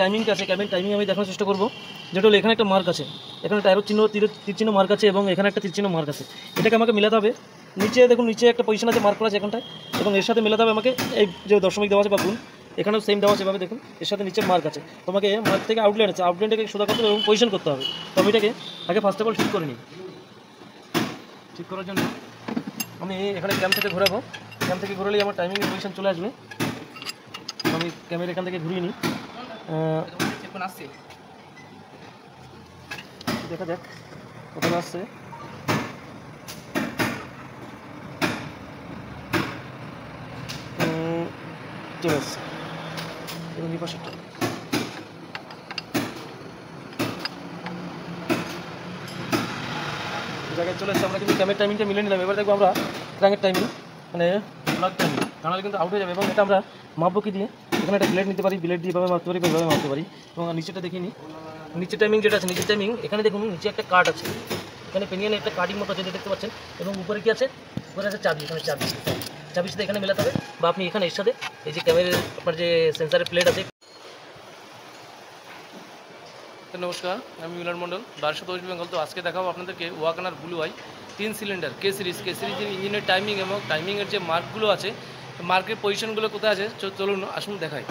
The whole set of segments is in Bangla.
টাইমিংটা আছে, ক্যামের টাইমিং আমি দেখানোর চেষ্টা করবো। যেটা হলো এখানে একটা মার্ক আছে, এখানে একটা অ্যারো চিহ্ন তীর চিহ্ন মার্ক আছে এবং এখানে একটা তীর চিহ্ন মার্ক আছে। এটাকে আমাকে মেলাতে হবে। নিচে দেখুন, নিচে একটা পজিশন আছে মার্ক করা আছে এখানটায়, এবং এর সাথে মেলাতে হবে আমাকে এই যে দশমিক দেওয়া আছে বা গুণ, এখানেও সেম দেওয়া আছে এভাবে দেখুন, এর সাথে নিচে মার্ক আছে। তোমাকে মার্ক থেকে আউটলাইন আছে, আউটলাইনটাকে সোজা করতে হবে এবং পজিশন করতে হবে। তো আমি এটাকে আগে ফার্স্ট অফ অল ঠিক করে নিই। ঠিক করার জন্য আমি এখানে ক্যাম থেকে ঘোরাবো। ক্যাম থেকে ঘোরালেই আমার টাইমিংয়ের পজিশন চলে আসবে। আমি ক্যামেরা এখান থেকে ঘুরিয়ে নিই, দেখা যাক কোথায় আসছে। চলে আসছে এবং এই পাশেরটা জায়গায় চলে আসছে। আমরা কিন্তু ক্যামের টাইমিংটা মিলে নিলাম। এবার দেখবো আমরা ক্র্যাঙ্কের টাইমিং, মানে ব্লক টাইমিং, তাহলে কিন্তু আউট হয়ে যাবে। এবং এটা আমরা মাপবো কি দিয়ে, এখানে একটা ব্লেড নিতে পারি, ব্লেড দিয়ে এভাবে মাপতে পারি, এভাবে মাপতে পারি। এবং নিচেটা দেখিয়ে নিই, নিচে টাইমিং যেটা আছে, নিচে টাইমিং এখানে দেখুন নিচে একটা কার্ড আছে, এখানে পেনিয়ানে একটা কার্ডিং মতো আছে দেখতে পাচ্ছেন। এবং উপরে কি আছে, উপরে আছে চাবি, এখানে চাবির সাথে এখানে মেলাতে হবে। বা আপনি এখানে এর সাথে এই যে ক্যামেরার আপনার যে সেন্সারের প্লেট আছে। নমস্কার, আমি মিলন মণ্ডল, বারোশো ওয়েস্ট বেঙ্গল। তো আজকে দেখাবো আপনাদেরকে ওয়াগনার ব্লু আই 3 সিলিন্ডার কে সিরিজের ইঞ্জিনের টাইমিং এবং টাইমিংয়ের যে মার্কগুলো আছে, মার্কের পজিশনগুলো কোথায় আছে চলুন আসুন দেখাই।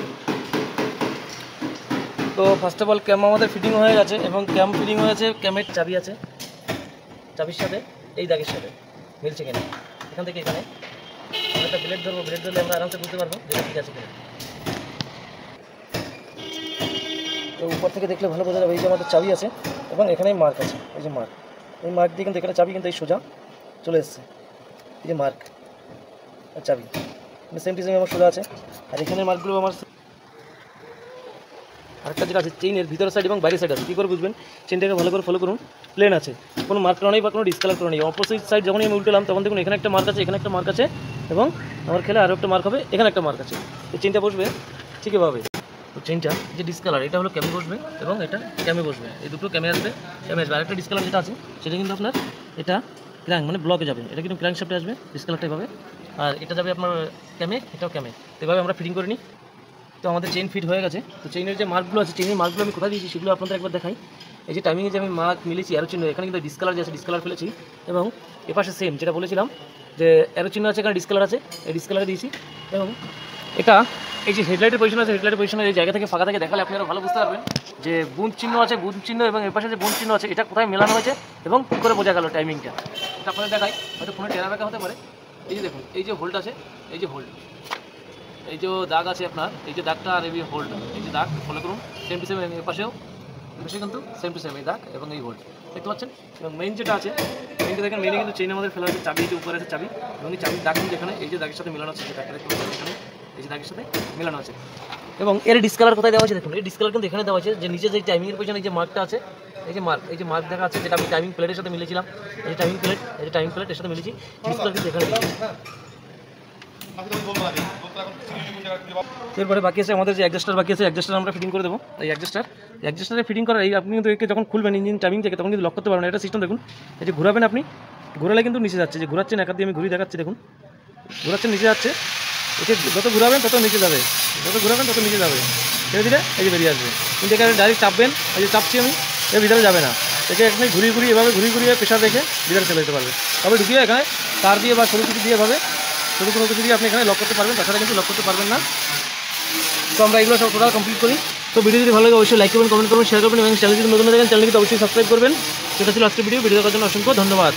তো ফার্স্ট অফ অল ক্যাম আমাদের ফিটিং হয়ে গেছে এবং ক্যাম ফিটিং হয়েছে, ক্যামের চাবি আছে, চাবির সাথে এই দাগের সাথে মিলছে কিনা। এখান থেকে এখানে একটা ব্লেড ধরবো, ব্লেড ধরলে আমরা আরামসে বুঝতে পারবো যেটা ঠিক আছে কিনা। তো উপর থেকে দেখলে ভালো বোঝা যাবে। এই যে আমাদের চাবি আছে এবং এখানে মার্ক আছে, এই যে মার্ক, এই মার্ক দিয়ে কিন্তু এখানে চাবি কিন্তু এই সোজা চলে এসছে। এই যে মার্ক আর চাবি সেম টু সেম আমার সোজা আছে। আর এখানের মার্কগুলো আমার আরেকটা যেটা আছে চেইনের ভিতরের সাইড এবং বাইরের সাইড আছে। কী করে বুঝবেন, চেইনটাকে ভালো করে ফলো করুন, প্লেন আছে, কোনো মার্ক করা নেই বা কোনো ডিসকালার করা নেই। অপোজিট সাইড যখনই আমি উল্টালাম তখন দেখুন এখানে একটা মার্ক আছে, এখানে একটা মার্ক আছে, এবং আমার খেলে আরও একটা মার্ক হবে, এখানে একটা মার্ক আছে। এই চেইনটা বসবে ঠিক এভাবে। তো চেইনটা যে ডিসকালার, এটা হলো ক্যামে বসবে এবং এটা ক্যামে বসবে, এই দুটো ক্যামে আসবে, ক্যামে আসবে। আরেকটা ডিসকালার যেটা আছে সেটা কিন্তু আপনার এটা ক্র্যাঙ্ক মানে ব্লকে যাবে, এটা কিন্তু ক্র্যাঙ্ক শেপে আসবে ডিসকালারটা এভাবে, আর এটা যাবে আপনার ক্যামে, এটাও ক্যামে। এভাবে আমরা ফিটিং করে নিই। তো আমাদের চেইন ফিট হয়ে গেছে। তো চেইনের যে মার্কগুলো আছে, চেইনের মার্কগুলো আমি কোথায় দিয়েছি সেগুলো আপনাদের একবার দেখাই। এই যে টাইমিংয়ে যে আমি মার্ক মিলেছি অ্যারো চিহ্ন, এখানে কিন্তু ডিসকালার যে আছে ডিসকালার ফেলেছি, এবং এপাশে সেম যেটা বলেছিলাম যে অ্যারো চিহ্ন আছে, এখানে ডিসকালার আছে, এই ডিসকালার দিয়েছি। এবং এটা এই যে হেডলাইটের পজিশন আছে, হেডলাইটের পজিশনের এই জায়গা থেকে ফাঁকা থেকে দেখালে আপনি আরও ভালো বুঝতে পারবেন যে বুন চিহ্ন আছে, বুন চিহ্ন এবং এপাশে যে বুন চিহ্ন আছে এটা কোথায় মেলানো হয়েছে এবং কী করে বোঝা গেল টাইমিংটা। এটা আপনাদের দেখাই, হয়তো ফোনে টেরা ব্যাকা হতে পারে। এই যে দেখুন, এই যে হোল্ড আছে, এই যে হোল্ড, এই যে দাগ আছে আপনার, এই যে দাগটা আর এই হোল্ড, এই যে দাগ ফলো করুন, সেম টু সেম। এর পাশেও কিন্তু সেম টু সেম এই দাগ এবং এই হোল্ড দেখতে পাচ্ছেন। এবং মেইন যেটা আছে, মেইনটা দেখেন, মেইনে কিন্তু চেইন আমাদের ফেলা আছে, চাবি এই যে উপরে আছে চাবি, এবং এই চাবির দাগ কিন্তু এখানে এই যে দাগের সাথে মেলানো আছে, সেটা দেখতে পাচ্ছেন এখানে এই যে দাগের সাথে মেলানো আছে। এবং এর ডিসকালার কোথায় দেওয়া আছে দেখুন, এই ডিসকালার কিন্তু এখানে দেওয়া আছে, যে নিচে যে টাইমিংয়ের পজিশনে যে মার্কটা আছে, এই যে মার্ক, এই যে মার্ক দেখা আছে, যেটা আমি টাইমিং প্লেটের সাথে মিলেছিলাম, এই যে টাইমিং প্লেট, এই যে টাইমিং প্লেট এর সাথে মিলেছি, ডিসকালার কিন্তু এখানে দিয়েছি। এরপরে বাকি আছে আমাদের যে অ্যাডজাস্টার বাকি আছে, অ্যাডজাস্টার আমরা ফিটিং করে দেবো। এই অ্যাডজাস্টারে ফিটিং করার এই আপনি কিন্তু একে যখন খুলবেন ইঞ্জিন টাইমিং থেকে তখন কিন্তু লক করতে পারবেন। এটা সিস্টেম দেখুন, এই যে ঘোরাবেন আপনি, ঘোরালে কিন্তু নিচে যাচ্ছে, যে ঘোরাচ্ছেন একা দিয়ে আমি ঘুরিয়ে দেখাচ্ছি, দেখুন ঘোরাচ্ছেন নিচে যাচ্ছে, একে যত ঘুরাবেন তত নিচে যাবে, যত ঘুরাবেন তত নিচে যাবে, ধীরে ধীরে এই যে বেরিয়ে আসবে। কিন্তু এখানে ডাইরেক্ট চাপবেন, এই যে চাপছি আমি, এর ভিতরে যাবে না, একে এখানে ঘুরিয়ে এভাবে ঘুরিয়ে প্রেশার রেখে ভিতরে চলে যেতে পারবে। তবে ঢুকিয়ে এখানে তার দিয়ে বা সরু কিছু দিয়ে এভাবে শুধু কোনো কিছু দিয়ে আপনি এখানে লক করতে পারবেন, তাছাড়া কিন্তু লক করতে পারবেন না। তো আমরা এগুলো সব টোটাল কমপ্লিট করি। তো ভিডিও যদি ভালো লাগে অবশ্যই লাইক করবেন, কমেন্ট করবেন, শেয়ার করবেন, এবং চ্যানেল যদি নতুন দেখেন চ্যানেলকে অবশ্যই সাবস্ক্রাইব করবেন। সেটা ছিল আজকের ভিডিও দেখার জন্য অসংখ্য ধন্যবাদ।